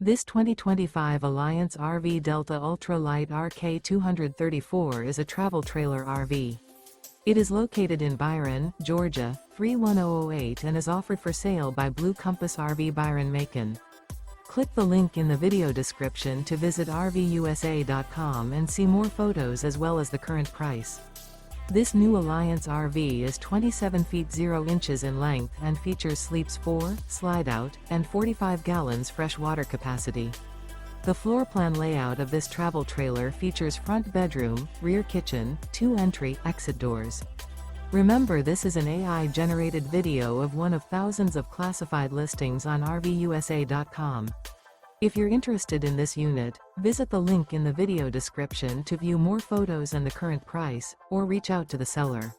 This 2025 Alliance RV Delta Ultra Lite RK234 is a travel trailer RV. It is located in Byron, Georgia, 31008 and is offered for sale by Blue Compass RV Byron-Macon. Click the link in the video description to visit RVUSA.com and see more photos as well as the current price. This new Alliance RV is 27 feet 0 inches in length and features sleeps 4, Slideout, and 45 gallons fresh water capacity. The floor plan layout of this travel trailer features front bedroom, rear kitchen, 2 entry/exit doors. Remember, this is an AI-generated video of one of thousands of classified listings on RVUSA.com. If you're interested in this unit, visit the link in the video description to view more photos and the current price, or reach out to the seller.